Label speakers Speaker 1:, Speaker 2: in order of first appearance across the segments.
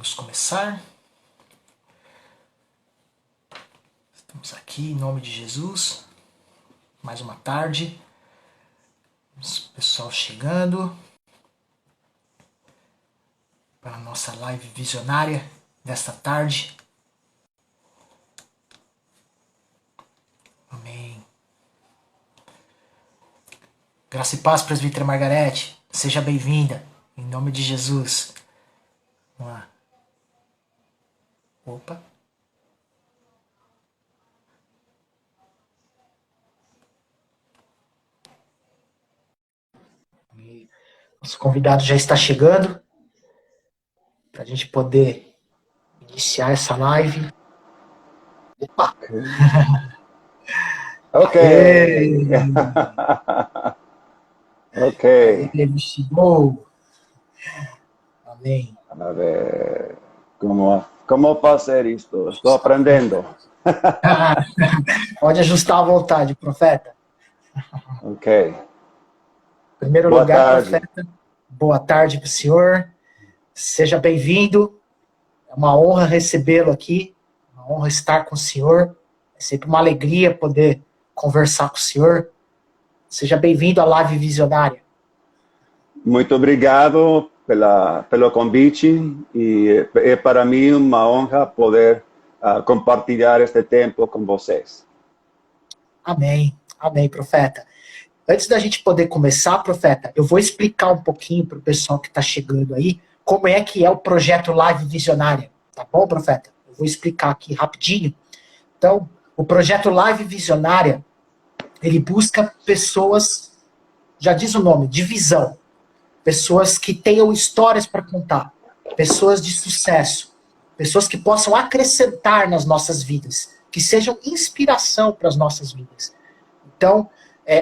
Speaker 1: Vamos começar. Estamos aqui em nome de Jesus. Mais uma tarde. Pessoal chegando para a nossa live visionária desta tarde. Amém. Graça e paz, presbítera Margarete. Seja bem-vinda. Em nome de Jesus. Vamos lá. Opa. Nosso convidado já está chegando para a gente poder iniciar essa live. Opa!
Speaker 2: Ok. Ok.
Speaker 1: Ele chegou. Amém.
Speaker 2: A ver, como fazer isto? Estou aprendendo.
Speaker 1: Pode ajustar à vontade, profeta.
Speaker 2: Ok.
Speaker 1: Em primeiro
Speaker 2: Boa
Speaker 1: lugar,
Speaker 2: tarde.
Speaker 1: profeta, boa tarde para o senhor. Seja bem-vindo. É uma honra recebê-lo aqui. Uma honra estar com o senhor. É sempre uma alegria poder conversar com o senhor. Seja bem-vindo à Live Visionária.
Speaker 2: Muito obrigado pelo convite e é para mim uma honra poder compartilhar este tempo com vocês.
Speaker 1: Amém. Amém, profeta. Antes da gente poder começar, profeta, eu vou explicar um pouquinho para o pessoal que está chegando aí como é que é o projeto Live Visionária. Tá bom, profeta? Eu vou explicar aqui rapidinho. Então, o projeto Live Visionária, ele busca pessoas, já diz o nome, de visão. Pessoas que tenham histórias para contar. Pessoas de sucesso. Pessoas que possam acrescentar nas nossas vidas. Que sejam inspiração para as nossas vidas. Então,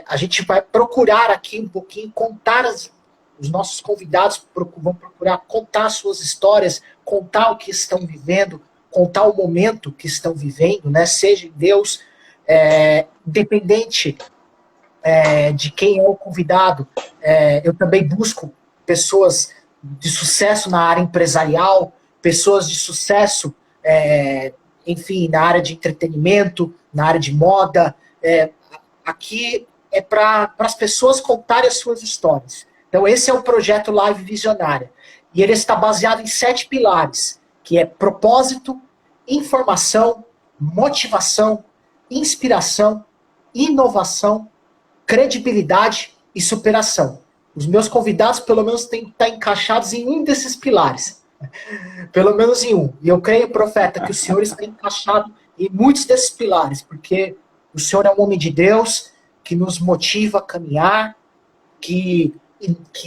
Speaker 1: a gente vai procurar aqui um pouquinho contar os nossos convidados vão procurar contar suas histórias, contar o que estão vivendo, contar o momento que estão vivendo, né? Seja em Deus, independente de quem é o convidado. Eu também busco pessoas de sucesso na área empresarial, pessoas de sucesso, enfim, na área de entretenimento, na área de moda. Aqui é para as pessoas contarem as suas histórias. Então esse é o projeto Live Visionária. E ele está baseado em 7 pilares, que é propósito, informação, motivação, inspiração, inovação, credibilidade e superação. Os meus convidados, pelo menos, têm que estar encaixados em um desses pilares. Pelo menos em um. E eu creio, profeta, que o senhor está encaixado em muitos desses pilares, porque o senhor é um homem de Deus que nos motiva a caminhar, que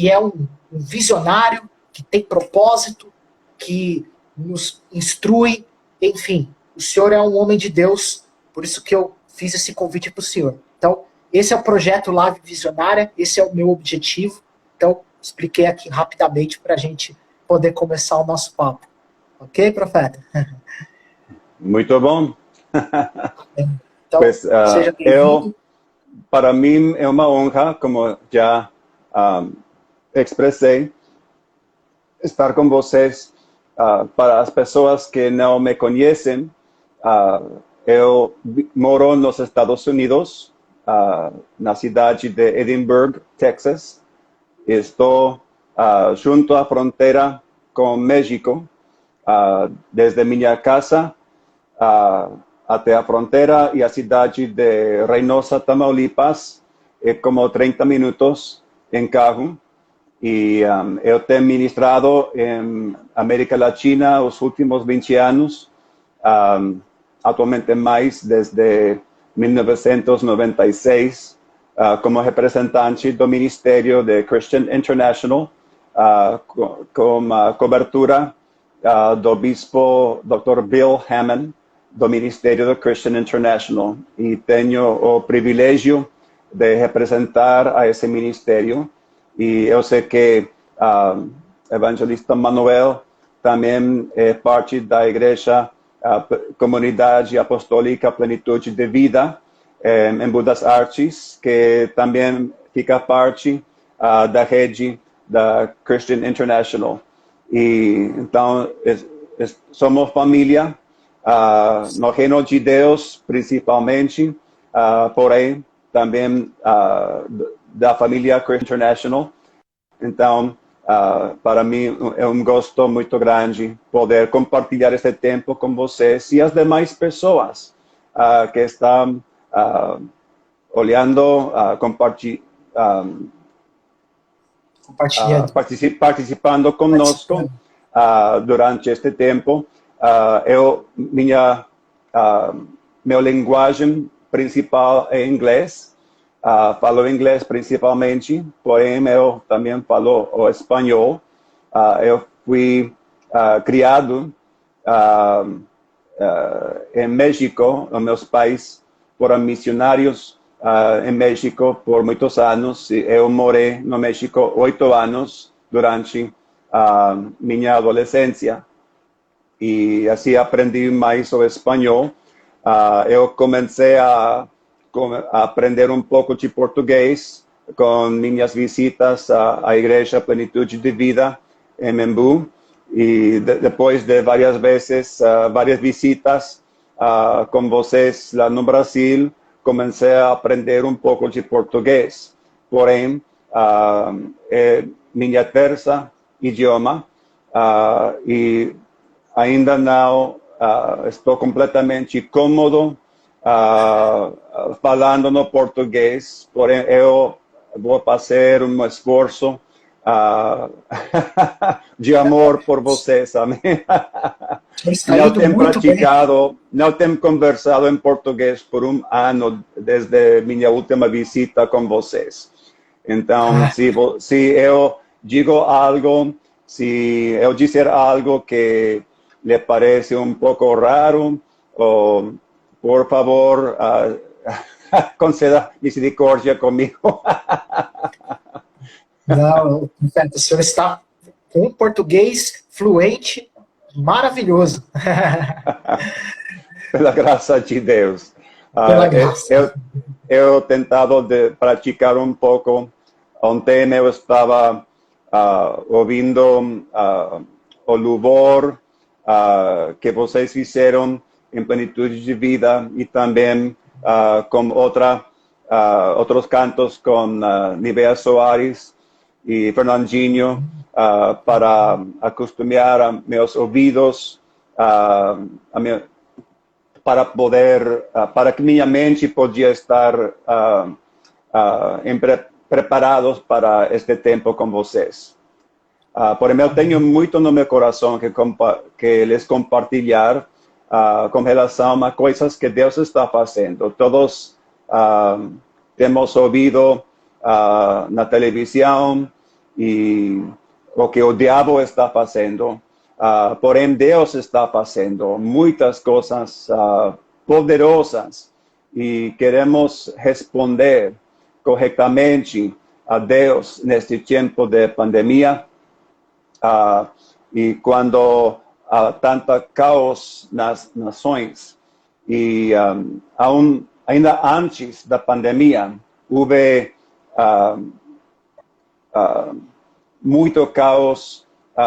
Speaker 1: é um visionário, que tem propósito, que nos instrui. Enfim, o senhor é um homem de Deus, por isso que eu fiz esse convite para o senhor. Então, esse é o projeto Live Visionária, esse é o meu objetivo. Então, expliquei aqui rapidamente para a gente poder começar o nosso papo. Ok, profeta?
Speaker 2: Muito bom.
Speaker 1: Então,
Speaker 2: Pues,
Speaker 1: seja bem-vindo.
Speaker 2: Para mim é uma honra, como já expressei, estar com vocês. Para as pessoas que não me conhecem, eu moro nos Estados Unidos, na cidade de Edinburgh, Texas. Estou junto à fronteira com México. Desde minha casa até a fronteira e a cidade de Reynosa, Tamaulipas, é como 30 minutos em carro. E eu tenho ministrado em América Latina os últimos 20 anos, atualmente mais desde 1996, como representante do Ministério de Christian International, com a cobertura do bispo Dr. Bill Hamon, do Ministério do Christian International. E tenho o privilégio de representar a esse ministério. E eu sei que evangelista Manuel também é parte da igreja, Comunidade Apostólica Plenitude de Vida, em Budas Artes, que também fica parte da rede da Christian International. E então somos família, no reino de Deus, principalmente, porém, também da família Christian International. Então, para mim, é um gosto muito grande poder compartilhar esse tempo com vocês e as demais pessoas que estão olhando, participando conosco durante este tempo. Meu linguagem principal é inglês. Falo inglês principalmente, porém eu também falo o espanhol. Eu fui criado em México. Os meus pais foram missionários em México por muitos anos. Eu morei no México 8 anos durante minha adolescência. E assim aprendi mais o espanhol. Eu comecei a aprender um pouco de português com minhas visitas à Igreja Plenitude de Vida em Embu. E depois de várias vezes, várias visitas com vocês lá no Brasil, comecei a aprender um pouco de português. Porém, é minha terceira idioma e ainda não estou completamente cômodo falando no português, porém eu vou fazer um esforço de amor por vocês, amém? Não tenho praticado, não tenho conversado em português por um ano desde minha última visita com vocês. Então, se eu digo algo, se eu disser algo que lhe parece um pouco raro, ou, por favor, conceda misericórdia comigo.
Speaker 1: Não, o senhor está com um português fluente, maravilhoso.
Speaker 2: Pela graça de Deus.
Speaker 1: Pela graça.
Speaker 2: Eu tentado de praticar um pouco. Ontem eu estava ouvindo o louvor que vocês fizeram em Plenitude de Vida e também com outros cantos com Nivea Soares e Fernandinho para acostumar a meus ouvidos para que minha mente podia estar preparados para este tempo com vocês. Porém, eu tenho muito no meu coração que lhes compartilhar com relação a coisas que Deus está fazendo. Todos temos ouvido na televisão e o que o diabo está fazendo. Porém, Deus está fazendo muitas coisas poderosas e queremos responder corretamente a Deus neste tempo de pandemia. E quando há tanta caos nas nações e ainda antes da pandemia houve muito caos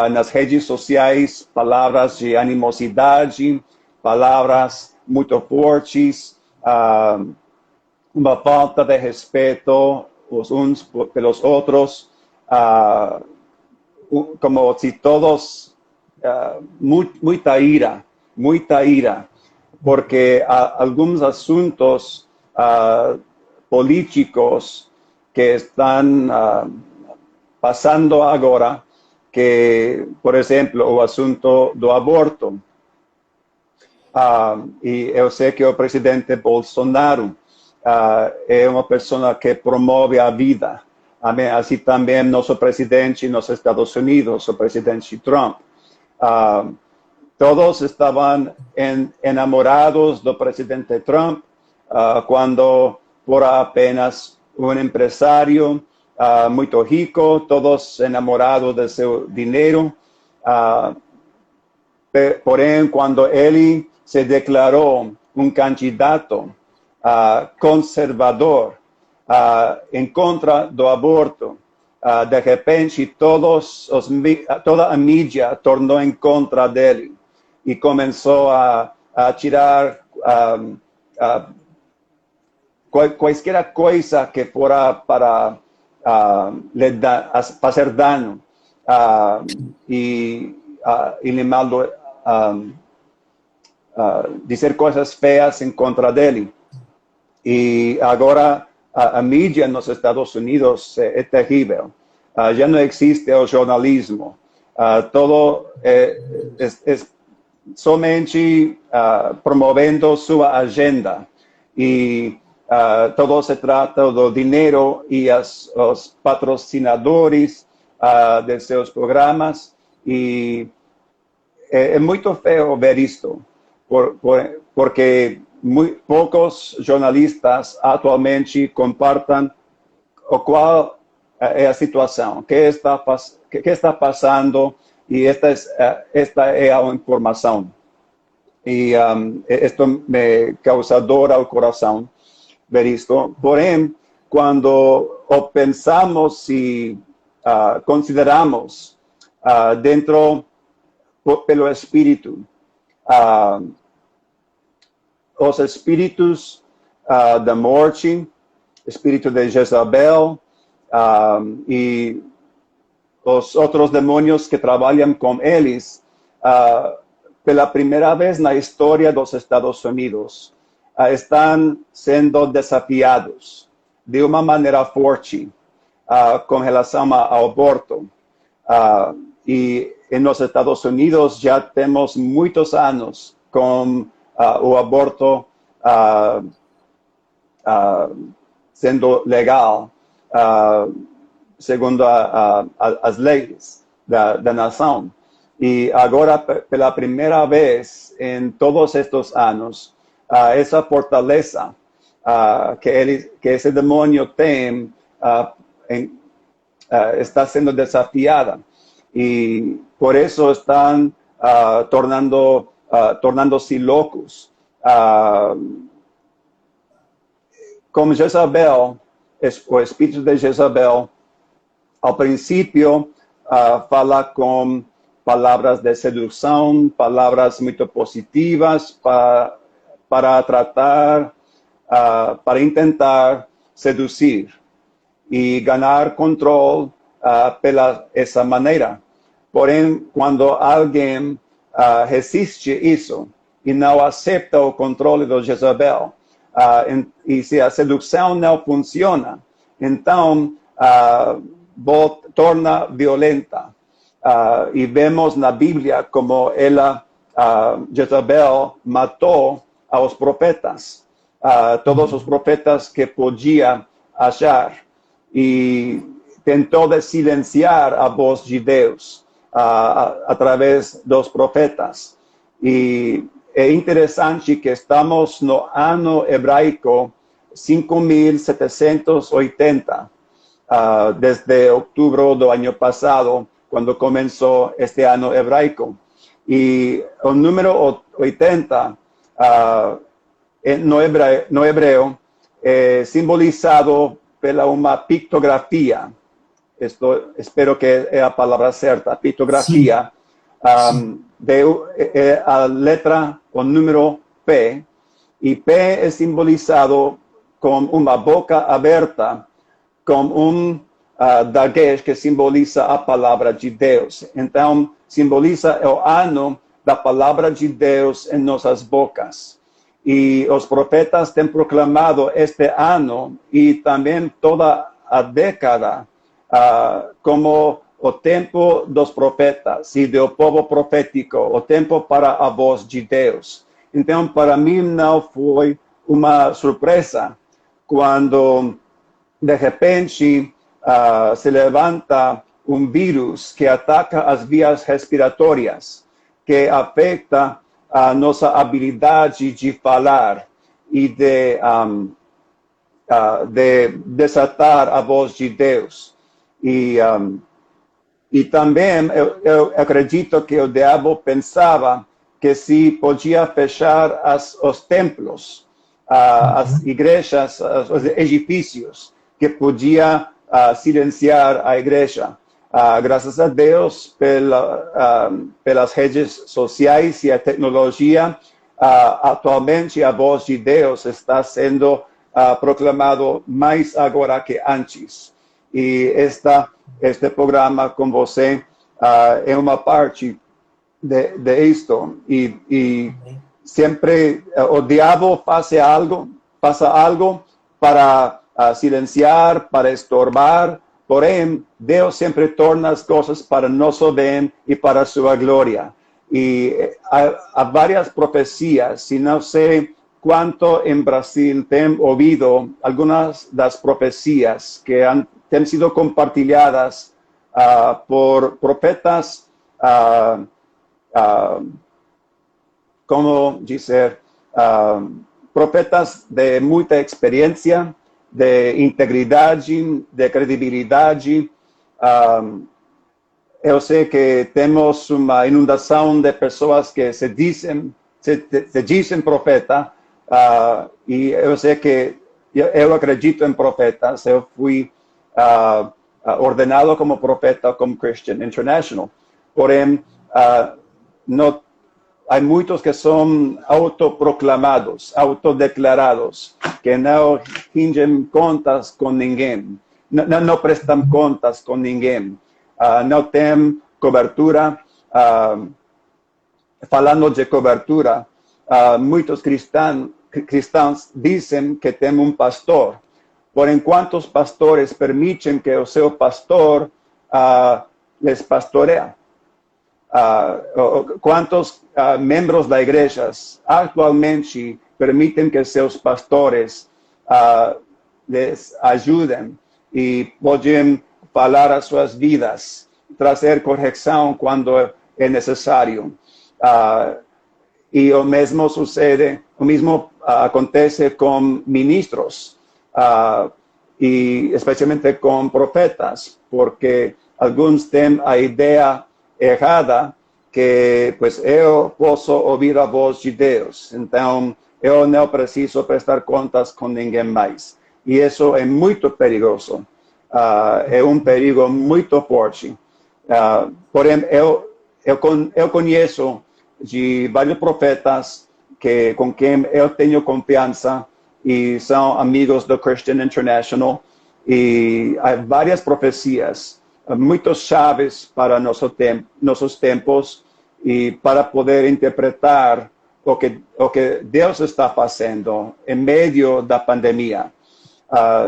Speaker 2: nas redes sociais, palavras de animosidade, palavras muito fortes, uma falta de respeito os uns pelos outros, como se todos, muita ira, porque há alguns assuntos políticos que estão passando agora, que, por exemplo, o assunto do aborto. E eu sei que o presidente Bolsonaro é uma pessoa que promove a vida. Assim também nosso presidente nos Estados Unidos, o presidente Trump. Todos estavam enamorados do presidente Trump quando fora apenas um empresário muito rico, todos enamorados de seu dinheiro. Porém, quando ele se declarou um candidato conservador em contra do aborto, de repente toda a mídia tornou em contra dele. y comenzó a tirar cualquier cosa que fuera para hacer daño y le mandó decir cosas feas en contra de él. Y ahora a mídia en los Estados Unidos es terrible. Ya no existe el jornalismo. Todo es somente promoviendo su agenda. Y todo se trata de dinero y los patrocinadores de sus programas. Y es muy feo ver esto, porque muy pocos jornalistas actualmente compartan cuál es la situación, qué está pasando, y esta es la información. Y esto me causa dolor al corazón ver esto. Por ejemplo, cuando pensamos y consideramos dentro del espíritu, los espíritus de muerte, espíritu de Jezabel y los otros demonios que trabajan con ellos, por la primera vez en la historia de los Estados Unidos, están siendo desafiados de una manera fuerte con relación al aborto. Y en los Estados Unidos ya tenemos muchos años con o aborto siendo legal segundo las leyes de la nación. Y ahora, por la primera vez en todos estos años, esa fortaleza que ese demonio tiene está siendo desafiada. Y por eso están tornándose locos. Como Jezabel, o espíritu de Jezabel, al principio fala con palabras de seducción, palabras muy positivas para tratar, para intentar seducir y ganar control de esa manera. Por ejemplo, cuando alguien resiste eso y no acepta el control de Jezabel, y si la seducción no funciona, entonces torna violenta. Y vemos en la Biblia como Jezabel mató a los profetas, todos los profetas que podía hallar, y intentó de silenciar a los judíos a través de los profetas. Y es interesante que estamos en el año hebraico 5780, desde octubre del año pasado, cuando comenzó este año hebraico. Y el número 80 no hebreo simbolizado por una pictografía. Esto espero que es la palabra cierta, pictografía. Sí. De la letra o número P, y P es simbolizado con una boca abierta, con un dagesh que simboliza la palabra de Dios. Entonces, simboliza el año de la palabra de Dios en nuestras bocas. Y los profetas han proclamado este año y también toda la década como o tempo dos profetas y del pueblo profético, o tempo para a voz de Deus. Então, para mim, não foi uma surpresa quando, de repente, se levanta vírus que ataca as vias respiratórias, que afeta a nossa habilidade de falar e de desatar a voz de Deus. E também eu acredito que o diabo pensava que se podia fechar os templos, as igrejas, os edifícios, que podia silenciar a igreja. Graças a Deus pelas redes sociais e a tecnologia, atualmente a voz de Deus está sendo proclamado mais agora que antes. E este programa com você é uma parte de isto. E sempre o diabo pasa algo para silenciar, para estorbar. Porém, Deus sempre torna as coisas para nosso bem e para sua glória. E há várias profecias, se não sei quanto em Brasil tem ouvido algumas das profecias que têm sido compartilhadas por profetas, como dizer, profetas de muita experiência, de integridade, de credibilidade. Eu sei que temos uma inundação de pessoas que se dizem profeta, e eu sei que eu acredito em profetas. Eu fui ordenado como profeta como Christian International. Porém, não, há muitos que são autoproclamados, autodeclarados, que não fingem contas com ninguém, não prestam contas com ninguém, não têm cobertura. Falando de cobertura, muitos cristãos dizem que tem um pastor, porém, quantos pastores permitem que o seu pastor les pastoreie? Quantos membros da igreja atualmente permitem que seus pastores les ajudem e podem falar as suas vidas, trazer correção quando é necessário? E o mesmo acontece com ministros, e especialmente com profetas, porque alguns têm a ideia errada que pues eu posso ouvir a voz de Deus, então eu não preciso prestar contas com ninguém mais. E isso é muito perigoso, é um perigo muito forte. Porém, eu conheço de vários profetas com quem eu tenho confiança e são amigos do Christian International, e há várias profecias muito chaves para nossos tempos e para poder interpretar o que Deus está fazendo em meio da pandemia.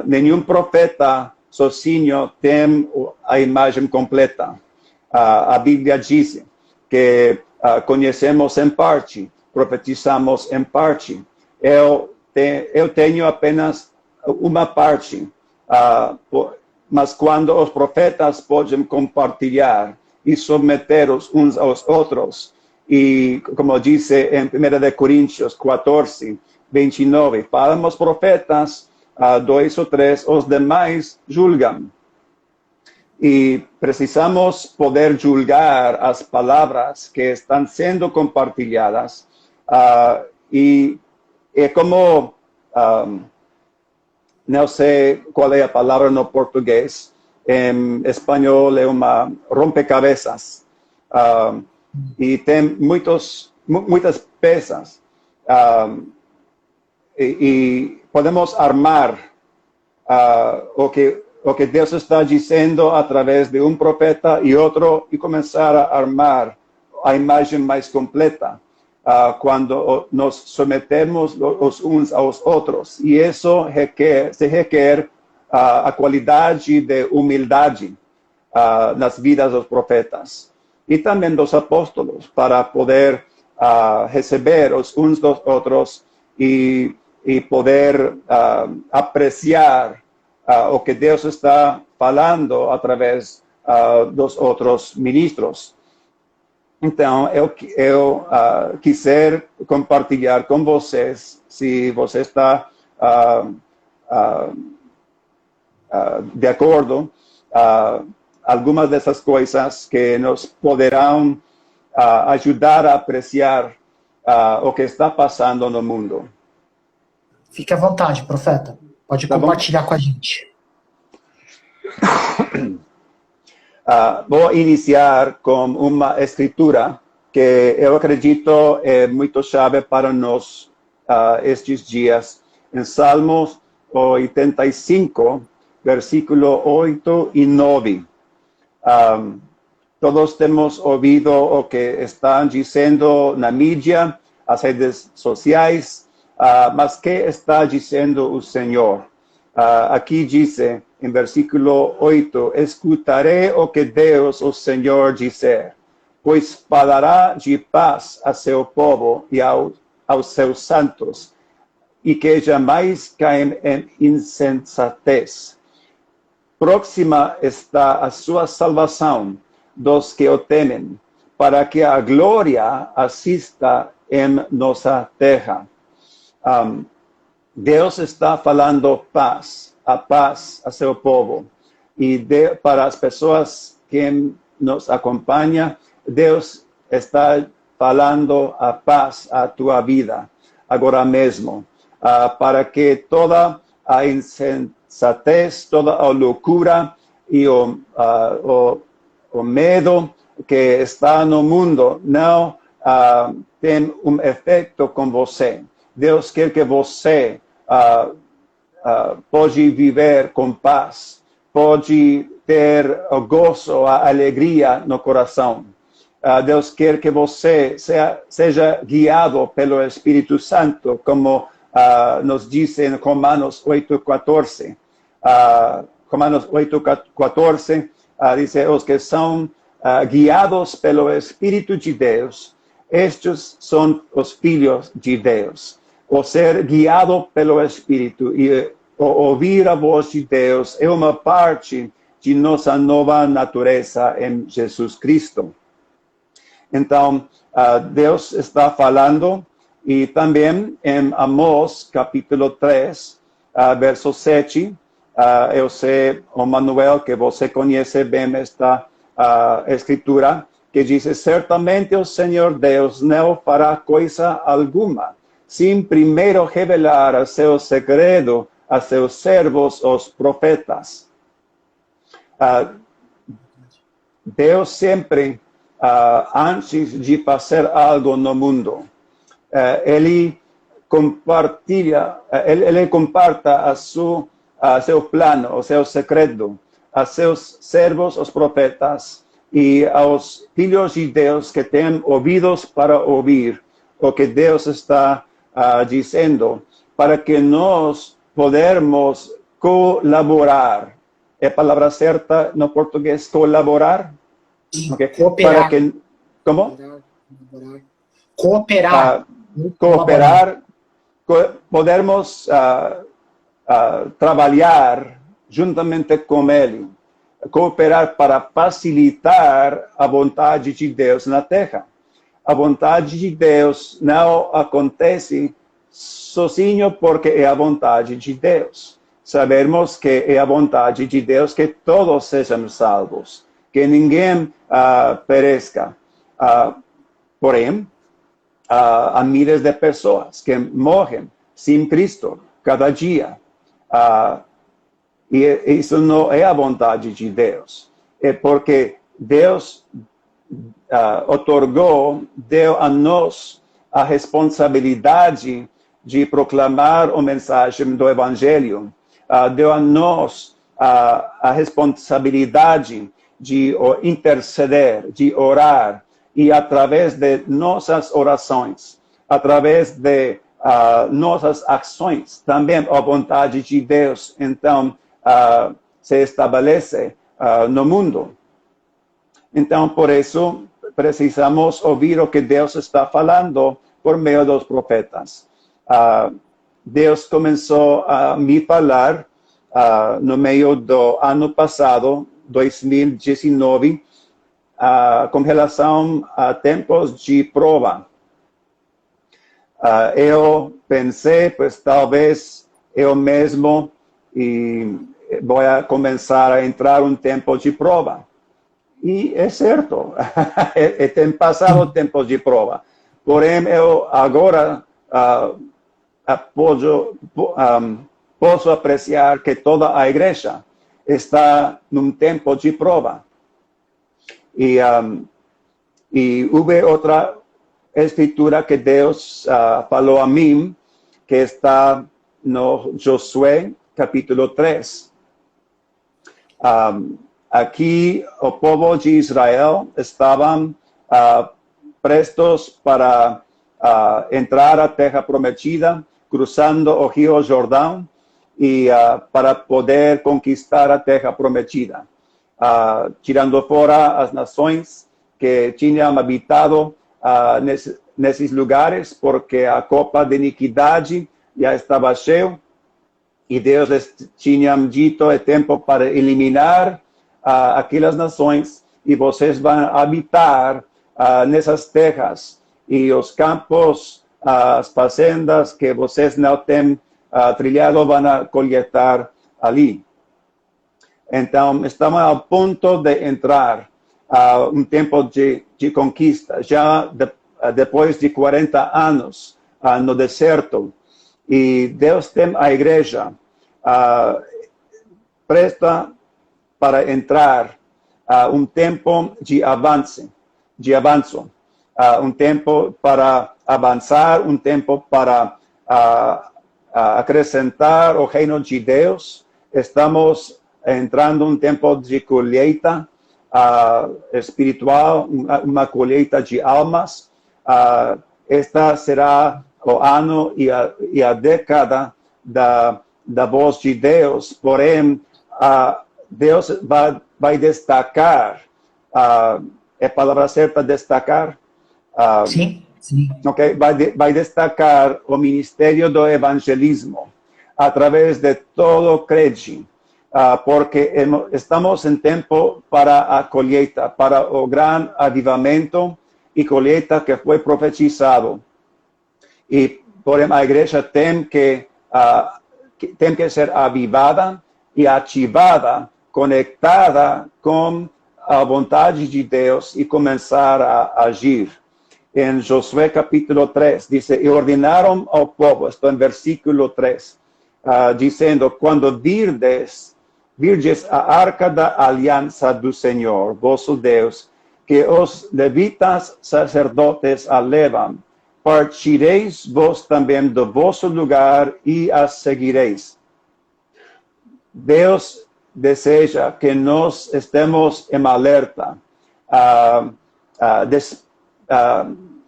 Speaker 2: Nenhum profeta sozinho tem a imagem completa. A Bíblia diz que conhecemos em parte, profetizamos em parte. Eu tenho apenas uma parte, mas quando os profetas podem compartilhar e submeter uns aos outros, e como diz em 1 Coríntios 14, 29, falam os profetas, 2 ou 3, os demais julgam. E precisamos poder julgar as palavras que estão sendo compartilhadas, e é como... não sei qual é a palavra no português, em espanhol é uma rompecabezas, e tem muitas peças, e podemos armar o que Deus está dizendo através de um profeta e outro, e começar a armar a imagem mais completa. Quando nos sometemos os uns aos outros. E isso se requer a qualidade de humildade nas vidas dos profetas e também dos apóstolos, para poder receber os uns dos outros e poder apreciar o que Deus está falando através dos outros ministros. Então, eu quiser compartilhar com vocês, se você está de acordo, algumas dessas coisas que nos poderão ajudar a apreciar o que está passando no mundo.
Speaker 1: Fique à vontade, profeta. Pode compartilhar com a gente.
Speaker 2: Vou iniciar com uma escritura que eu acredito é muito chave para nós estes dias. Em Salmos 85, versículo 8 e 9. Todos temos ouvido o que estão dizendo na mídia, as redes sociais, mas que está dizendo o Senhor? Aqui diz, em versículo 8, escutarei o que Deus, o Senhor, disser, pois falará de paz a seu povo e aos seus santos, e que jamais caem em insensatez. Próxima está a sua salvação dos que o temem, para que a glória assista em nossa terra. Deus está falando paz a seu povo. E para as pessoas que nos acompanham, Deus está falando a paz a tua vida, agora mesmo, para que toda a insensatez, toda a loucura e o medo que está no mundo não tem efeito com você. Deus quer que você pode viver com paz, pode ter o gozo, a alegria no coração. Deus quer que você seja guiado pelo Espírito Santo, como nos diz em Romanos 8:14. Romanos 8:14 diz: os que são guiados pelo Espírito de Deus, estes são os filhos de Deus. O ser guiado pelo Espírito e ouvir a voz de Deus é uma parte de nossa nova natureza em Jesus Cristo. Então, Deus está falando, e também em Amós, capítulo 3, verso 7, eu sei, Manuel, que você conhece bem esta escritura, que diz: certamente o Senhor Deus não fará coisa alguma, sem primeiro revelar o seu segredo a seus servos, os profetas. Deus sempre, antes de fazer algo no mundo, ele compartilha, ele comparta seu plano, o seu segredo, a seus servos, os profetas, e aos filhos de Deus que têm ouvidos para ouvir o que Deus está dizendo, para que nós podermos colaborar. É a palavra certa no português, colaborar? Okay.
Speaker 1: Cooperar.
Speaker 2: Para que, como?
Speaker 1: Cooperar.
Speaker 2: Cooperar, podermos trabalhar juntamente com Ele, cooperar para facilitar a vontade de Deus na terra. A vontade de Deus não acontece sozinho porque é a vontade de Deus. Sabemos que é a vontade de Deus que todos sejam salvos, que ninguém pereça. Porém, há milhares de pessoas que morrem sem Cristo cada dia. E isso não é a vontade de Deus. É porque Deus deu a nós a responsabilidade de proclamar a mensagem do Evangelho. Deu a nós a responsabilidade de interceder, de orar, e através de nossas orações, através de nossas ações, também a vontade de Deus, então, se estabelece no mundo. Então, por isso, precisamos ouvir o que Deus está falando por meio dos profetas. Deus começou a me falar no meio do ano passado, 2019, com relação a tempos de prova. Eu pensei, pues talvez eu mesmo vou começar a entrar um tempo de prova. E é certo, tem passado tempos de prova. Porém, eu agora posso apreciar que toda a igreja está num tempo de prova. Y hubo otra escritura que Dios faló a mí, que está en Josué capítulo 3. Aquí el pueblo de Israel estaban prestos para entrar a tierra prometida, cruzando el río Jordán y para poder conquistar a tierra prometida, tirando fuera las naciones que tinham habitado nesses lugares, porque a copa de iniquidad já estava cheia e Deus les tinha dito é tempo para eliminar aquelas nações e vocês vão habitar nessas terras e os campos, as fazendas que vocês não têm trilhado vão colhetar ali. Então, estamos ao ponto de entrar tempo de conquista, já depois de 40 anos no deserto. E Deus tem a igreja presta para entrar tempo de avanço, tempo para avançar, tempo para acrescentar o reino de Deus. Estamos entrando tempo de colheita espiritual, uma colheita de almas. Esta será o ano e a década da voz de Deus, porém, Deus vai destacar, é a palavra certa, destacar?
Speaker 1: Sim.
Speaker 2: Okay, vai destacar o ministério do evangelismo através de todo crente, porque estamos em tempo para a colheita, para o grande avivamento e colheita que foi profetizado. E, porém, a igreja tem que ser avivada e ativada, conectada com a vontade de Deus e começar a agir. Em Josué capítulo 3, diz, e ordenaram ao povo, estou em versículo 3, dizendo, quando virdes a arca da aliança do Senhor, vosso Deus, que os levitas sacerdotes a levam, partireis vós também do vosso lugar e a seguireis. Deus deseja que nós estemos em alerta,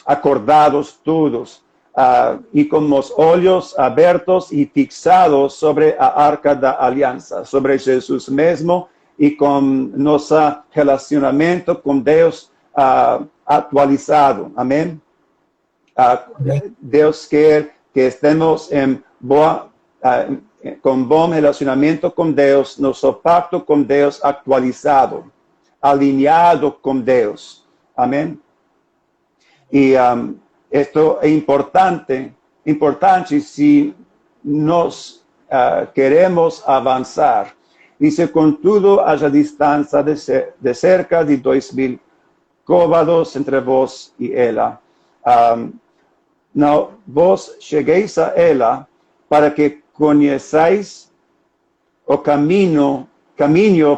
Speaker 2: acordados todos, e com os olhos abertos e fixados sobre a arca da aliança, sobre Jesus mesmo e com nosso relacionamento com Deus atualizado. Amém? Deus quer que estemos com bom relacionamento com Deus, nosso pacto com Deus atualizado, alinhado com Deus. Amém? E isto é importante se nós queremos avançar. Dice, contudo, haja distância de cerca de 2,000 côvados entre vós e ela. Não vos chegueis a ela para que conheçais o caminho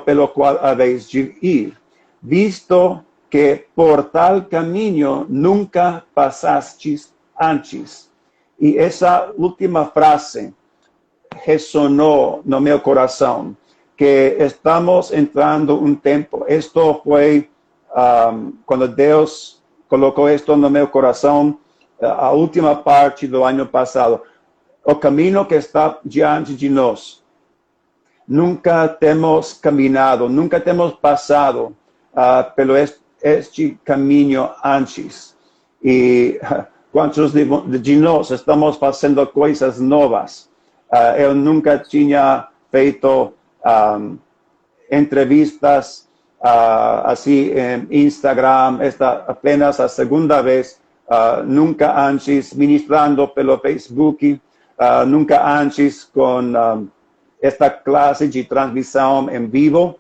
Speaker 2: pelo qual haveis de ir, visto que por tal caminho nunca passastes antes. E essa última frase ressonou no meu coração, que estamos entrando tempo. Isto foi quando Deus colocou isto no meu coração, a última parte do ano passado. O caminho que está diante de nós. Nunca temos caminhado, nunca temos passado pelo este caminho antes. E quantos de nós estamos fazendo coisas novas? Eu nunca tinha feito entrevistas assim em Instagram, esta apenas a segunda vez, nunca antes ministrando pelo Facebook, nunca antes com esta classe de transmissão em vivo.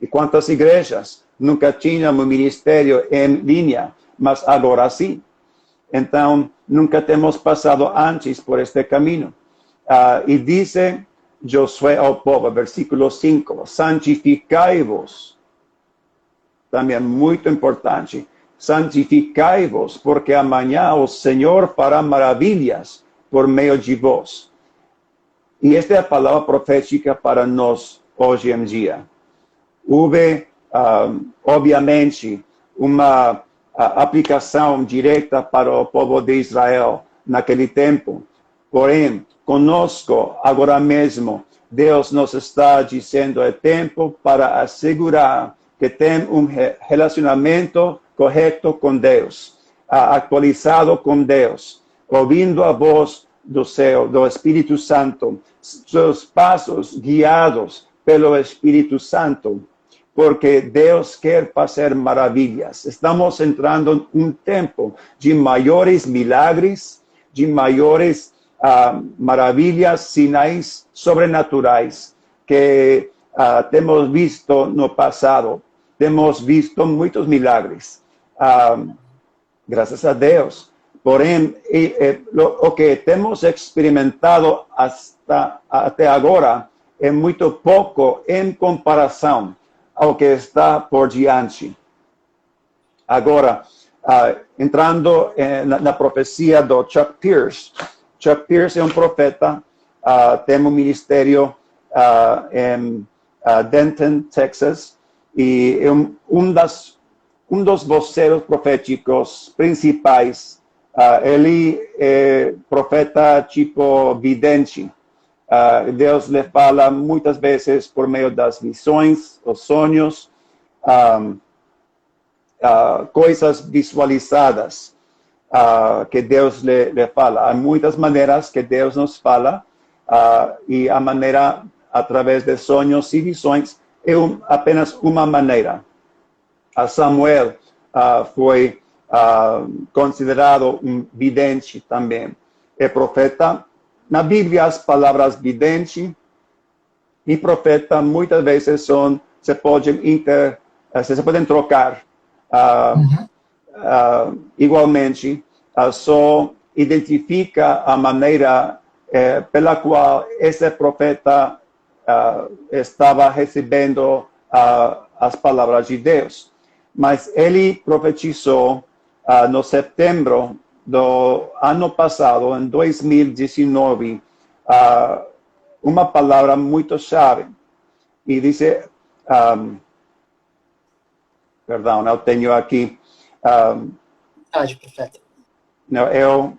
Speaker 2: E quantas igrejas nunca tinham um ministério em linha, mas agora sim. Então, nunca temos passado antes por este caminho. E dice Josué ao povo, versículo 5, santificai-vos, também muito importante. Santificai-vos, porque amanhã o Senhor fará maravilhas por meio de vós. E esta é a palavra profética para nós hoje em dia. Houve, obviamente, uma aplicação direta para o povo de Israel naquele tempo. Porém, conosco, agora mesmo, Deus nos está dizendo é tempo para assegurar que tem um relacionamento correto com Deus, atualizado com Deus, ouvindo a voz do céu, do Espírito Santo, seus passos guiados pelo Espírito Santo, porque Deus quer fazer maravilhas. Estamos entrando em um tempo de maiores milagres, de maiores maravilhas, sinais sobrenaturais que temos visto no passado. Temos visto muitos milagres, graças a Deus. Porém, o que temos experimentado até agora é muito pouco em comparação ao que está por diante. Agora, entrando na profecia do Chuck Pierce. Chuck Pierce é um profeta, tem um ministério em Denton, Texas, e é um dos voceiros proféticos principais. Ele é profeta tipo vidente. Deus lhe fala muitas vezes por meio das visões, os sonhos, coisas visualizadas que Deus lhe fala. Há muitas maneiras que Deus nos fala e a maneira através de sonhos e visões é apenas uma maneira. Samuel foi considerado um vidente também. É profeta. Na Bíblia, as palavras vidente e profeta muitas vezes se podem trocar. Igualmente, só identifica a maneira pela qual esse profeta estava recebendo as palavras de Deus. Mas ele profetizou no setembro do ano passado, em 2019, uma palavra muito chave. E diz, perdão, eu tenho aqui.
Speaker 1: Profeta.
Speaker 2: Não, eu,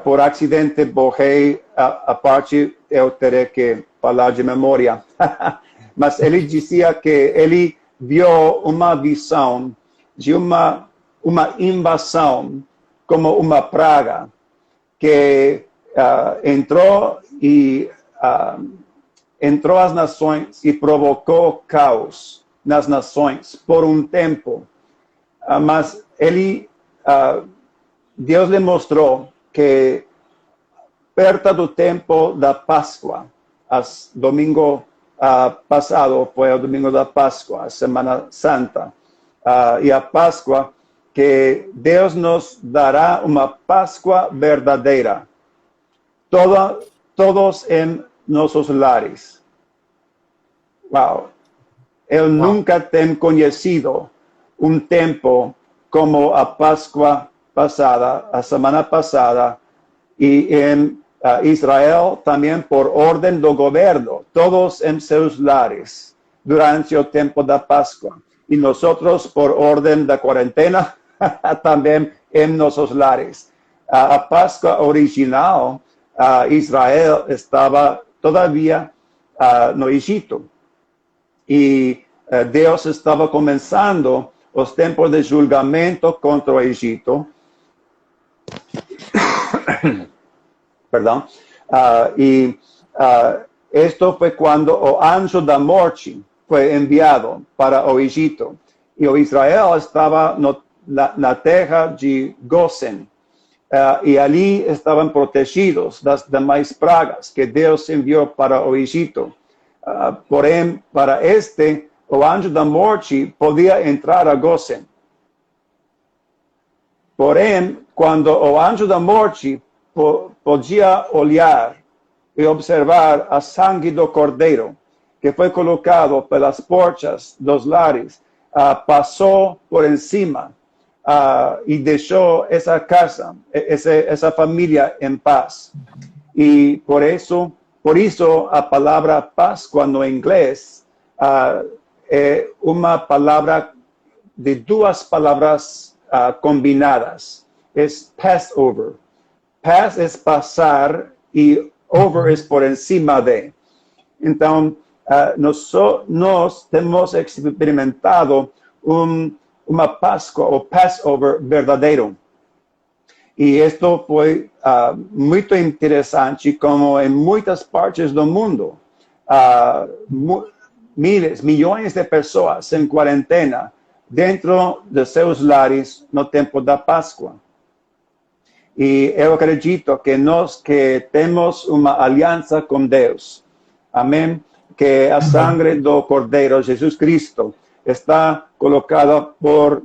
Speaker 2: por acidente, borrei a parte, eu terei que falar de memória. Mas ele dizia que ele viu uma visão de uma invasão como uma praga que entrou às nações e provocou caos nas nações por um tempo. Mas Deus lhe mostrou que perto do tempo da Páscoa, domingo passado foi o domingo da Páscoa, a Semana Santa, e a Páscoa, que Deus nos dará uma Páscoa verdadeira. Todos em nossos lares. Uau! Eu nunca tenho conhecido um tempo como a Páscoa passada, a semana passada, e em Israel também por ordem do governo, todos em seus lares, durante o tempo da Páscoa. E nós, por ordem da quarentena, também em nossos lares. A Páscoa original, Israel estava todavia no Egito. E Deus estava começando os tempos de julgamento contra o Egito. Perdão. Esto foi quando o anjo da morte foi enviado para o Egito. E o Israel estava na terra de Gosen. E ali estavam protegidos das demais pragas que Deus enviou para o Egito. Porém, para o anjo da morte podia entrar a Gosen. Porém, quando o anjo da morte podia olhar e observar a sangue do cordeiro, que foi colocado pelas portas dos lares, pasó por encima y dejó esa casa, esa familia en paz. Y por eso a palabra Pascua no inglés, una palabra de dos palabras combinadas. Es Passover. Pass es pasar y over es por encima de. Entonces, nos hemos experimentado una Pascua o Passover verdadero. Y esto fue muy interesante, como en muchas partes del mundo, miles, millones de personas en cuarentena dentro de sus lares no tiempo da Pascua. Y yo acredito que tenemos una alianza con Dios. Amén. Que a sangre do Cordeiro, Jesus Cristo, está colocada por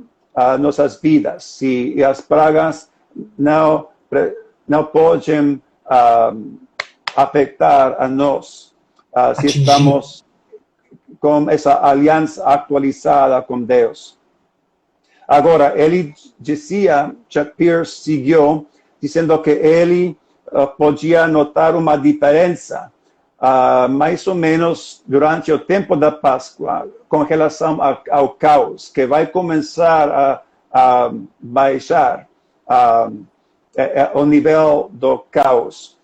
Speaker 2: nuestras vidas. Y las pragas no pueden afectar a nos si estamos con esa alianza actualizada con Dios. Ahora, él decía, Chuck Pierce siguió diciendo que él podía notar una diferencia, mais ou menos durante o tempo da Páscoa, com relação ao caos, que vai começar a baixar o nível do caos.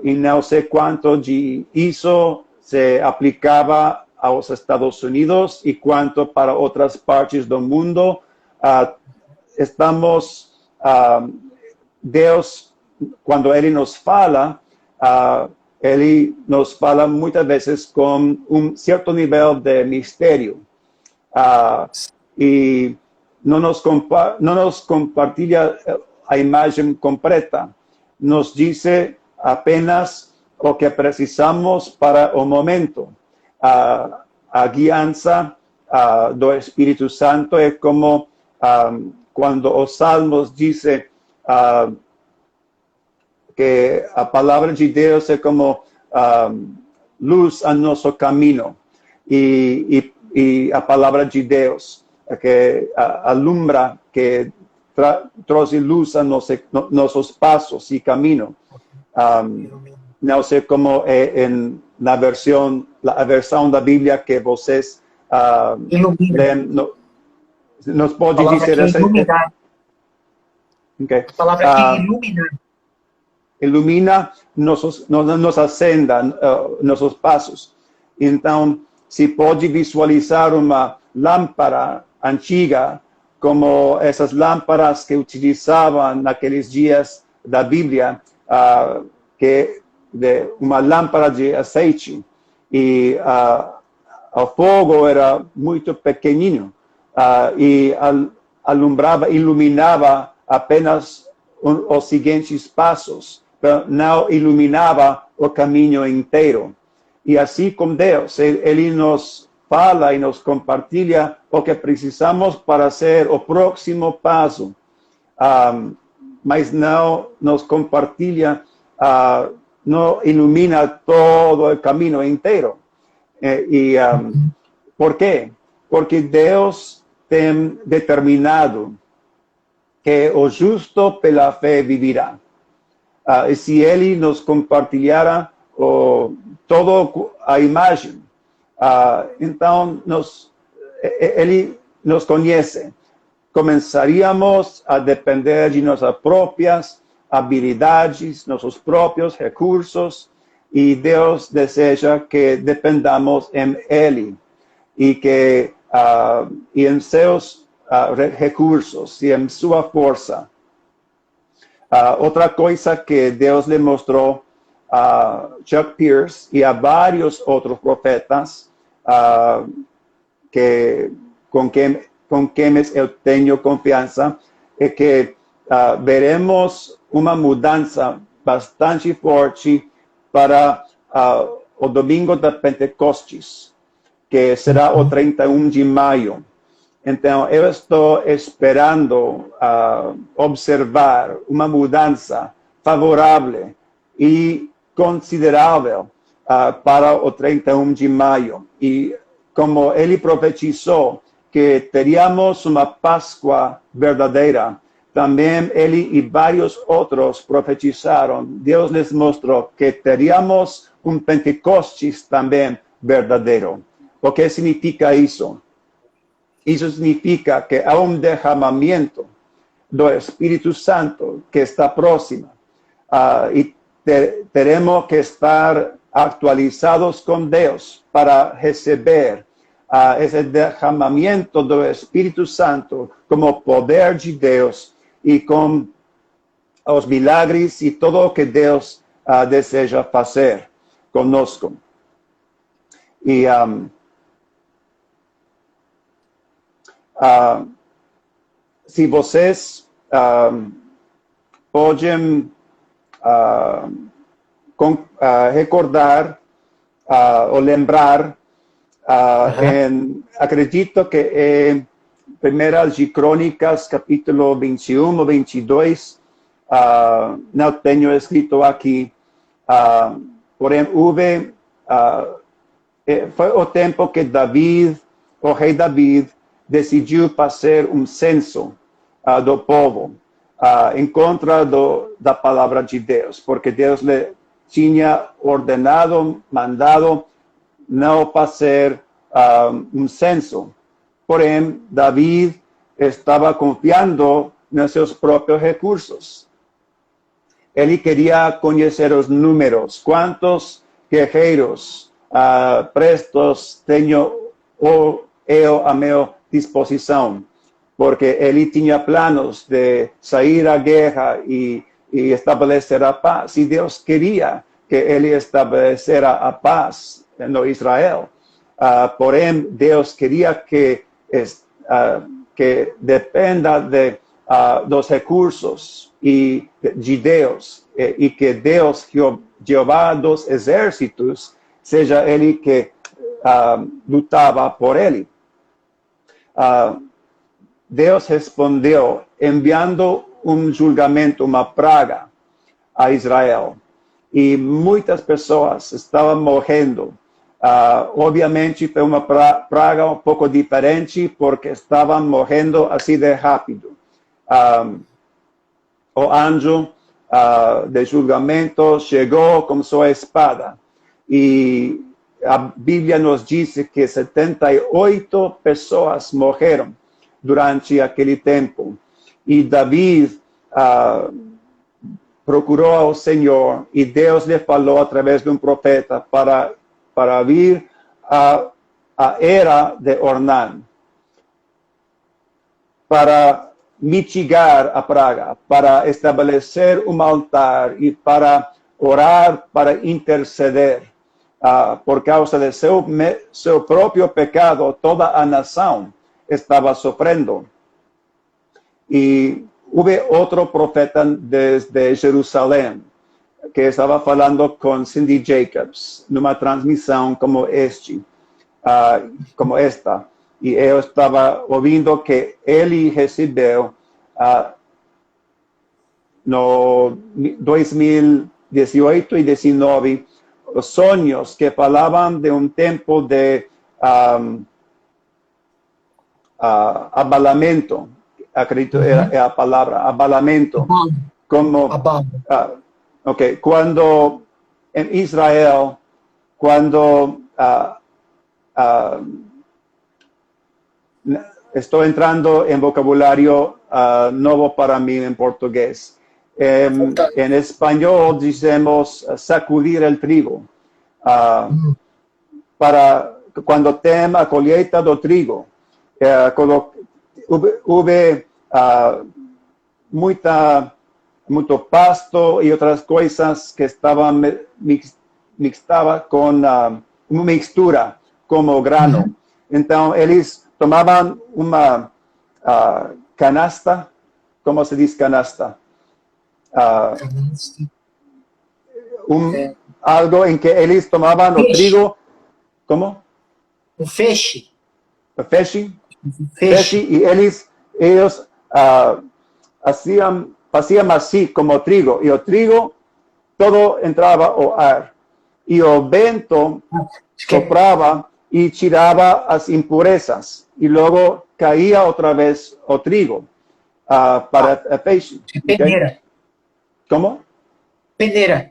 Speaker 2: E não sei quanto de isso se aplicava aos Estados Unidos e quanto para outras partes do mundo. Deus, quando Ele nos fala, Ele nos fala muitas vezes com certo nível de mistério. E não nos compartilha a imagem completa. Nos diz apenas o que precisamos para o momento. A guiança do Espírito Santo é como quando os Salmos dizem que a palavra de Deus é como luz a nosso caminho. E a palavra de Deus que alumbra, que trouxe luz a nossos passos e caminho. Não sei como é na a versão da Bíblia que vocês leem. Nos pode dizer essa? Okay.
Speaker 1: A palavra que ilumina.
Speaker 2: Ilumina nossa senda, nossos passos. Então, se pode visualizar uma lâmpada antiga, como essas lâmpadas que utilizavam naqueles dias da Bíblia, uma lâmpada de azeite, e o fogo era muito pequenino, e alumbrava, iluminava apenas os seguintes passos, não iluminava o caminho inteiro. E assim como Deus, Ele nos fala e nos compartilha o que precisamos para ser o próximo passo, mas não nos compartilha, não ilumina todo o caminho inteiro. ¿Por quê? Porque Deus tem determinado que o justo pela fé vivirá. E se Ele nos compartilhara toda a imagem, então Ele nos conhece. Começaríamos a depender de nossas próprias habilidades, nossos próprios recursos, e Deus deseja que dependamos em Ele e que e em seus recursos e em sua força. Outra coisa que Deus lhe mostrou a Chuck Pierce e a vários outros profetas com quem eu tenho confiança é que veremos uma mudança bastante forte para o domingo da Pentecostes, que será o 31 de maio. Então, eu estou esperando observar uma mudança favorável e considerável para o 31 de maio. E como ele profetizou que teníamos una Pascua verdadera. También él y varios otros profetizaron. Dios les mostró que teníamos un Pentecostés también verdadero. ¿Lo que significa eso? Eso significa que hay un derramamiento del Espíritu Santo que está próximo. Y tenemos que estar actualizados con Dios para recibir ese derramamiento del Espíritu Santo como poder de Dios y con los milagres y todo lo que Dios desea hacer conosco. Y se vocês podem recordar ou lembrar, acredito que em Primeiras de Crônicas, capítulo 21 ou 22, não tenho escrito aqui, porém houve, foi o tempo que David, o rei David, decidiu fazer um censo do povo em contra da palavra de Deus, porque Deus lhe tinha ordenado, mandado não fazer um censo. Porém, David estava confiando nos seus próprios recursos. Ele queria conhecer os números, quantos guerreiros prestos tenho eu a meu disposição, porque ele tinha planos de sair à guerra e estabelecer a paz. E Deus queria que ele estabelecesse a paz no Israel. Porém, Deus queria que dependa dos recursos e de Deus, e que Deus, Jeová dos exércitos, seja ele que lutava por ele. Deus respondeu enviando um julgamento, uma praga a Israel. E muitas pessoas estavam morrendo. Obviamente foi uma praga um pouco diferente, porque estavam morrendo assim de rápido. O anjo de julgamento chegou com sua espada. E a Bíblia nos diz que 78 pessoas morreram durante aquele tempo. E David procurou ao Senhor e Deus lhe falou através de um profeta para vir a era de Ornan, para mitigar a praga, para estabelecer um altar e para orar, para interceder. Por causa de seu próprio pecado, toda a nação estava sofrendo. E houve outro profeta desde Jerusalém, que estava falando com Cindy Jacobs, numa transmissão como esta. E eu estava ouvindo que ele recebeu no 2018 e 2019 os sonhos que falavam de um tempo de abalamento. Acredito é a palavra, abalamento. Como, quando em Israel, quando estou entrando em vocabulário novo para mim em português. En español dizemos sacudir el trigo. Para cuando tem a colheita do trigo, houve muito pasto e outras coisas que estavam mixtava com uma mixtura como grano. Então eles tomavam uma canasta, como se diz canasta? Algo em que eles tomavam o trigo, como?
Speaker 1: Um feixe.
Speaker 2: Feixe, e eles faziam assim como o trigo, e o trigo todo entrava ao ar, e o vento soprava y tiraba las impurezas y luego caía otra vez o trigo para peixe.
Speaker 1: Peneira.
Speaker 2: ¿Cómo?
Speaker 1: Peneira.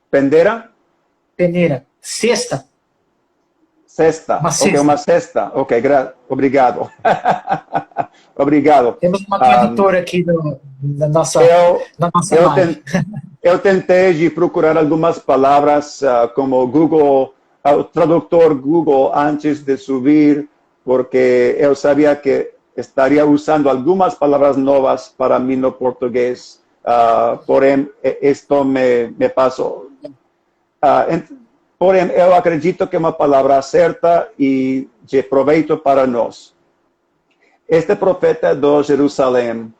Speaker 2: ¿Pendera?
Speaker 1: Peneira. Cesta.
Speaker 2: Cesta.
Speaker 1: Uma
Speaker 2: Ok,
Speaker 1: cesta.
Speaker 2: uma cesta. Ok, obrigado. Obrigado.
Speaker 1: Temos uma tradutora aqui na nossa live.
Speaker 2: Eu tentei de procurar algumas palavras como Google, o tradutor Google antes de subir, porque eu sabia que estaria usando algumas palavras novas para mim no português. Porém, isto me passou. Porém, eu acredito que é uma palavra certa e de proveito para nós. Este profeta de Jerusalém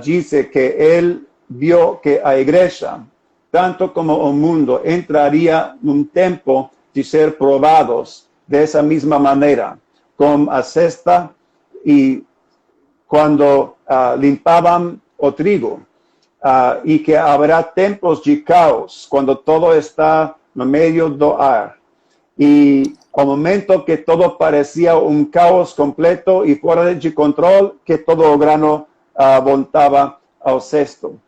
Speaker 2: dice que él vio que a igreja, tanto como o mundo, entraría en un tiempo de ser probados de esa misma manera, con a cesta y cuando limpaban o trigo, y que habrá tiempos de caos, cuando todo está en medio do ar. Y al momento que todo parecía un caos completo y fuera de control, que todo o grano voltava ao cesto.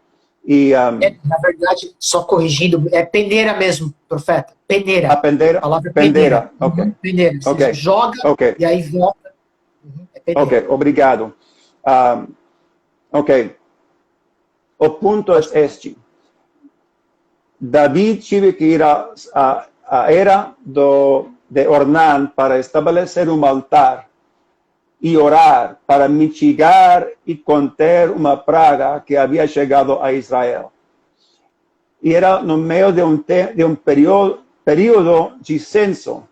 Speaker 2: E,
Speaker 1: na verdade, só corrigindo, é peneira mesmo, profeta. Peneira.
Speaker 2: A peneira?
Speaker 1: A palavra
Speaker 2: peneira. Ok.
Speaker 1: Peneira. Você
Speaker 2: okay.
Speaker 1: joga
Speaker 2: okay.
Speaker 1: e aí volta. É
Speaker 2: ok, obrigado. Ok. O ponto é este. David tive que ir a era de Ornán para estabelecer un altar y orar para mitigar y conter una praga que había llegado a Israel. Y era no medio de un período de censo.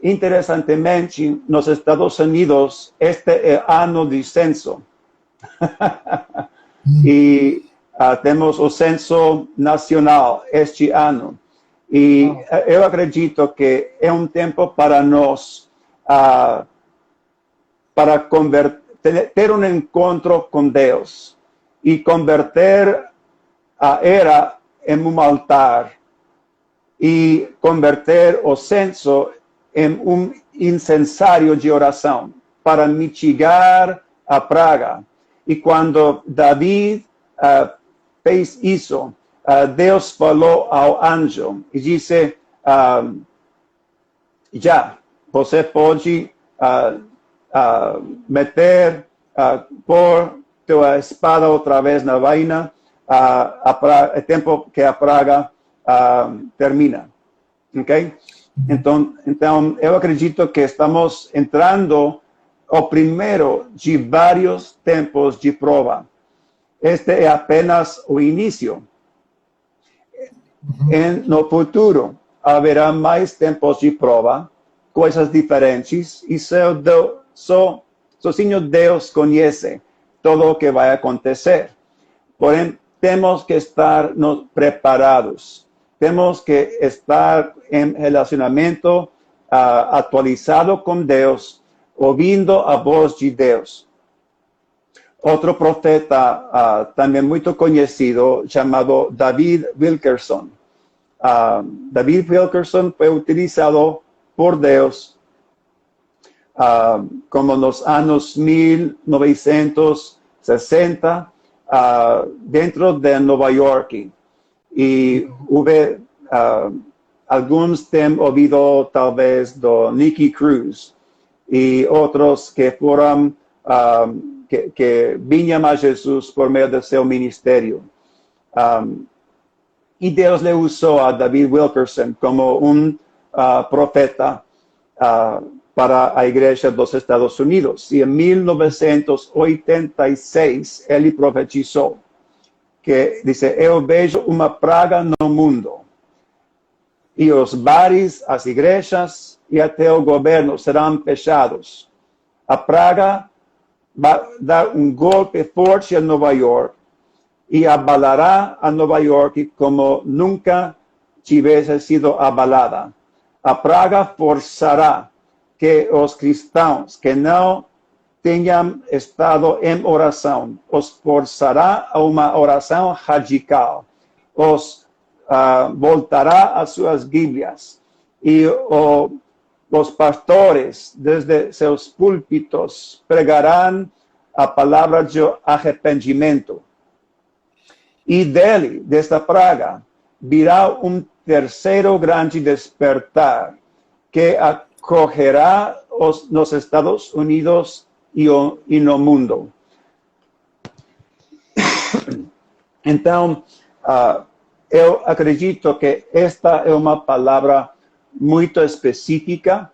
Speaker 2: Interesantemente, nos Estados Unidos, este es año de censo. Y tenemos el censo nacional este año. E eu acredito que é um tempo para nós para ter um encontro com Deus e converter a era em um altar e converter o censo em um incensário de oração para mitigar a praga. E quando David fez isso, Deus falou ao anjo e disse, já, você pode pôr tua espada outra vez na vaina, é tempo que a praga termina. Ok? Então, eu acredito que estamos entrando o primeiro de vários tempos de prova. Este é apenas o início. No futuro haverá mais tempos de prova, coisas diferentes, e sozinho Deus conhece tudo o que vai acontecer. Porém, temos que estar preparados, temos que estar em relacionamento atualizado com Deus, ouvindo a voz de Deus. Outro profeta também muito conhecido, chamado David Wilkerson. David Wilkerson foi utilizado por Deus como nos anos 1960 dentro de Nova York. E houve alguns têm ouvido talvez do Nicky Cruz e outros que foram que vinham a Jesus por meio do seu ministério. E Deus le usou a David Wilkerson como um profeta para a igreja dos Estados Unidos. E em 1986, ele profetizou que, disse, eu vejo uma praga no mundo. E os bares, as igrejas e até o governo serão fechados. A praga vai dar um golpe forte a Nova York e abalará a Nova York como nunca tivesse sido abalada. A praga forçará que os cristãos que não tenham estado em oração, os forçará a uma oração radical, os voltará às suas Bíblias e Os pastores, desde seus púlpitos, pregarão a palavra de arrependimento. E dele, desta praga, virá um terceiro grande despertar, que acogerá nos Estados Unidos e no mundo. Então, eu acredito que esta é uma palavra muito específica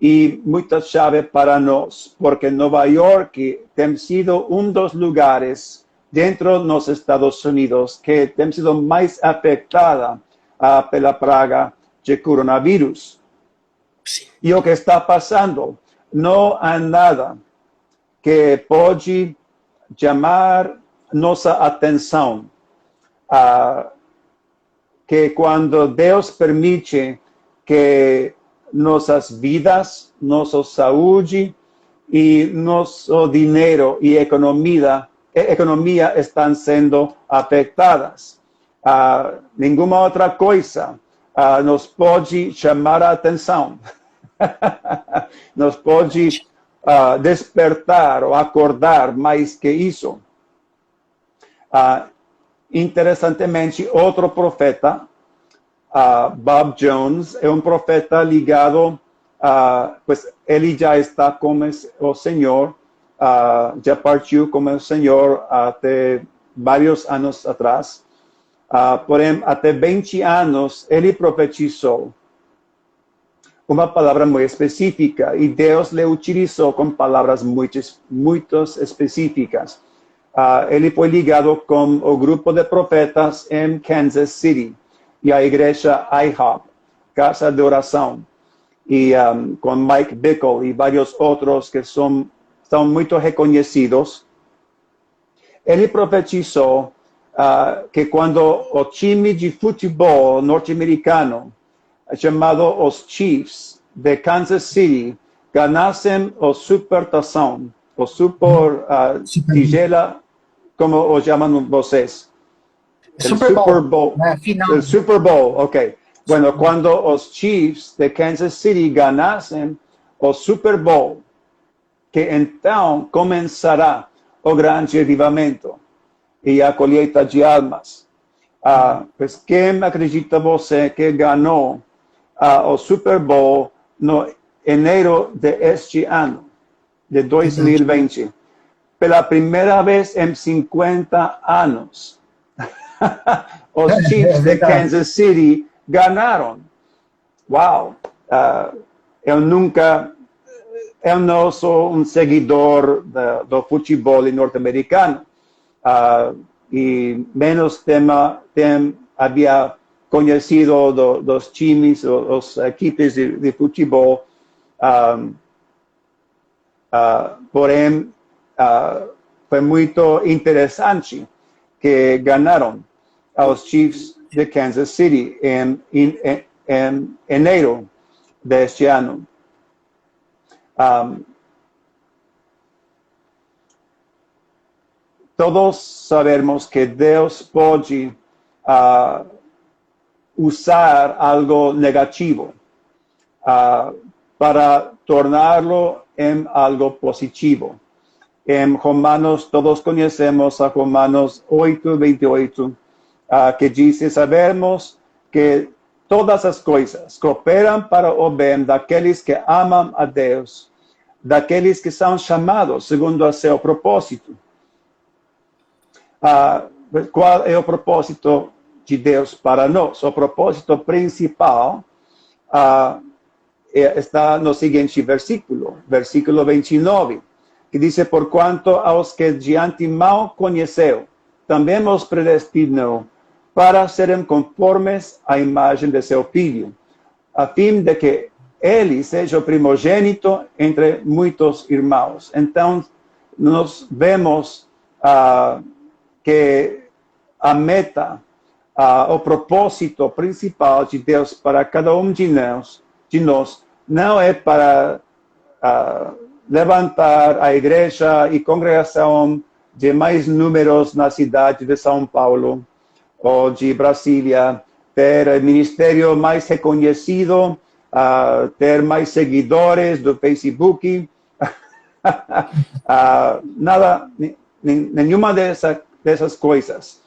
Speaker 2: e muito chave para nós, porque Nova York tem sido dos lugares dentro dos Estados Unidos que tem sido mais afetada pela praga de coronavírus.
Speaker 1: Sim.
Speaker 2: E o que está passando, não há nada que pode chamar nossa atenção, que quando Deus permite que nossas vidas, nossa saúde e nosso dinheiro e economia estão sendo afetadas. Nenhuma outra coisa nos pode chamar a atenção. Nos pode despertar ou acordar mais que isso. Interessantemente, outro profeta, Bob Jones, é um profeta ligado, pues ele já está com o Senhor, já partiu com o Senhor até vários anos atrás. Porém, até 20 anos, ele profetizou uma palavra muito específica e Deus lhe utilizou com palavras muito específicas. Ele foi ligado com o grupo de profetas em Kansas City e a igreja IHOP, Casa de Oração, e com Mike Bickle e vários outros que são muito reconhecidos. Ele profetizou que quando o time de futebol norte-americano, chamado os Chiefs de Kansas City, ganassem o Supertazão, o Super Tigela, como o chamam vocês?
Speaker 1: Super Bowl. Final.
Speaker 2: El Super Bowl, ok. Bueno, cuando os Chiefs de Kansas City ganassem o Super Bowl, que então começará o grande avivamento e a colheita de almas. Pues quem acredita você que ganhou o Super Bowl no enero de este ano, de 2020? Pela primeira vez em 50 anos. Os Chiefs de Kansas City ganharam. Uau! Eu não sou um seguidor do futebol norte-americano. E menos havia conhecido dos times, os equipes de futebol. Porém, foi muito interessante que ganharam aos Chiefs de Kansas City em enero deste ano. Todos sabemos que Deus pode usar algo negativo para torná-lo em algo positivo. Em Romanos, todos conhecemos a Romanos 8:28, que diz: sabemos que todas as coisas cooperam para o bem daqueles que amam a Deus, daqueles que são chamados segundo o seu propósito. Qual é o propósito de Deus para nós? O propósito principal está no seguinte versículo 29, que diz: porquanto aos que de antemão conheceu, também os predestinou para serem conformes à imagem de seu Filho, a fim de que ele seja o primogênito entre muitos irmãos. Então, nós vemos que a meta, o propósito principal de Deus para cada um de nós não é para levantar a igreja e congregação de mais números na cidade de São Paulo ou de Brasília, ter o ministério mais reconhecido ter mais seguidores do Facebook, nada, nenhuma dessas coisas.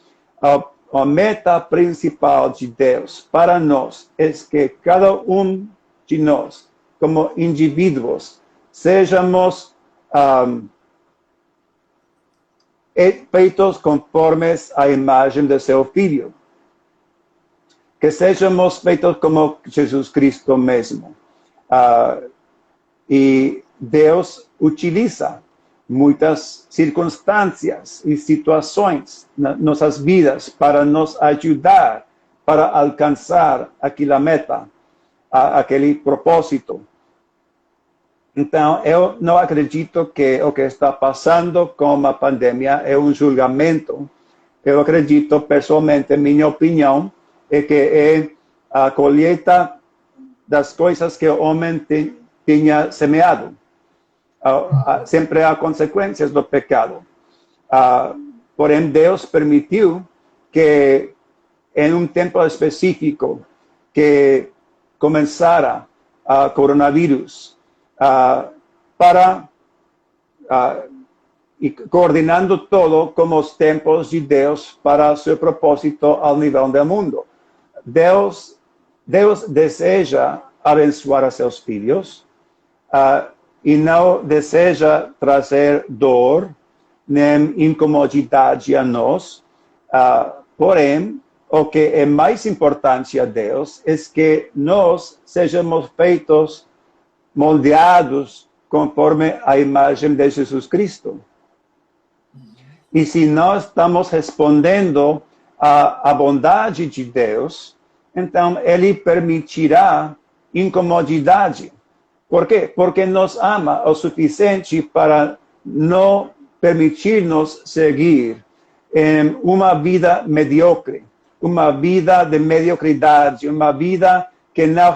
Speaker 2: A meta principal de Deus para nós é que cada um de nós, como indivíduos, sejamos feitos conformes à imagem de seu Filho. Que sejamos feitos como Jesus Cristo mesmo. E Deus utiliza muitas circunstâncias e situações nas nossas vidas para nos ajudar para alcançar aquela meta, aquele propósito. Então, eu não acredito que o que está passando com a pandemia é um julgamento. Eu acredito, pessoalmente, minha opinião, é que é a colheita das coisas que o homem tinha semeado. Sempre há consequências do pecado. Porém, Deus permitiu que, em um tempo específico, que começara a coronavírus, e coordenando todo como os tempos de Deus para seu propósito ao nível do mundo. Deus deseja abençoar a seus filhos, e não deseja trazer dor nem incomodidade a nós. Porém, o que é mais importante a Deus é que nós sejamos feitos, moldeados conforme a imagem de Jesus Cristo. E se nós estamos respondendo à bondade de Deus, então Ele permitirá incomodidade. Por quê? Porque nos ama o suficiente para não permitir-nos seguir em uma vida medíocre, uma vida de mediocridade, uma vida que não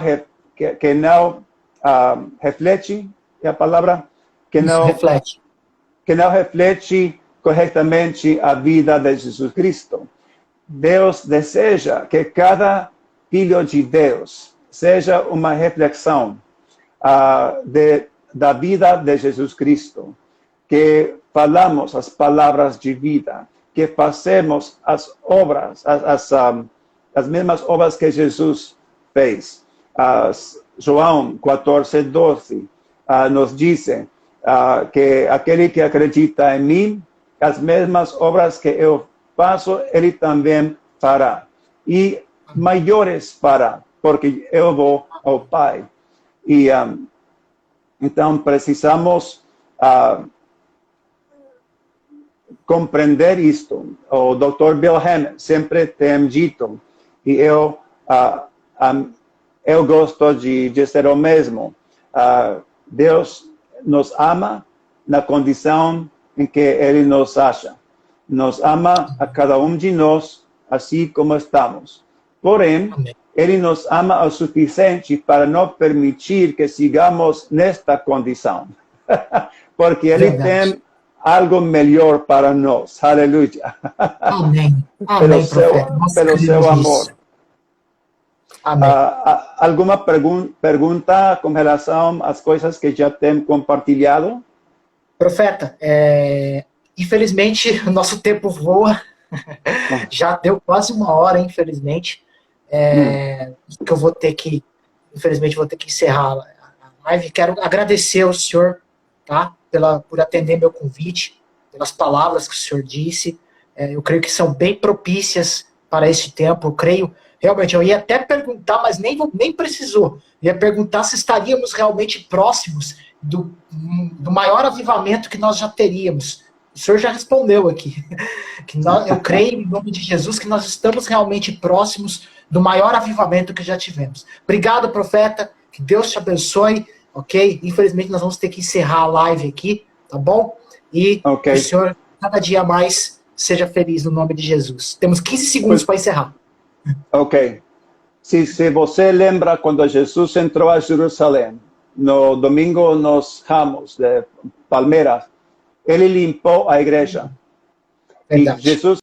Speaker 2: reflete, é a palavra? Que não reflete corretamente a vida de Jesus Cristo. Deus deseja que cada filho de Deus seja uma reflexão da vida de Jesus Cristo, que falamos as palavras de vida, que fazemos as obras, as mesmas obras que Jesus fez. João 14:12 nos diz que aquele que acredita em mim, as mesmas obras que eu faço, ele também fará. E maiores fará, porque eu vou ao Pai. E então precisamos compreender isto. O Dr. Bill Hemmer sempre tem dito, e eu gosto de dizer o mesmo. Deus nos ama na condição em que Ele nos acha. Nos ama a cada um de nós, assim como estamos. Porém, Amém. Ele nos ama o suficiente para não permitir que sigamos nesta condição. Porque Ele tem algo melhor para nós. Aleluia.
Speaker 1: Amém.
Speaker 2: Amém, pelo seu amor.
Speaker 1: Amém.
Speaker 2: Alguma pergunta com relação às coisas que já tem compartilhado?
Speaker 1: Profeta, infelizmente o nosso tempo voa. Já deu quase 1 hora, infelizmente. Que eu vou ter que, infelizmente, vou ter que encerrar a live. Quero agradecer ao senhor, tá, por atender meu convite, pelas palavras que o senhor disse. Eu creio que são bem propícias para este tempo. Eu creio, realmente, eu ia até perguntar, mas nem precisou. Eu ia perguntar se estaríamos realmente próximos do maior avivamento que nós já teríamos. O senhor já respondeu aqui. Eu creio, em nome de Jesus, que nós estamos realmente próximos do maior avivamento que já tivemos. Obrigado, profeta. Que Deus te abençoe, ok? Infelizmente, nós vamos ter que encerrar a live aqui, tá bom? E o senhor, cada dia mais, seja feliz no nome de Jesus. Temos 15 segundos para encerrar.
Speaker 2: Ok. Se você lembra quando Jesus entrou a Jerusalém, no domingo nos Ramos de Palmeiras, ele limpou a igreja.
Speaker 1: Verdade.
Speaker 2: E Jesus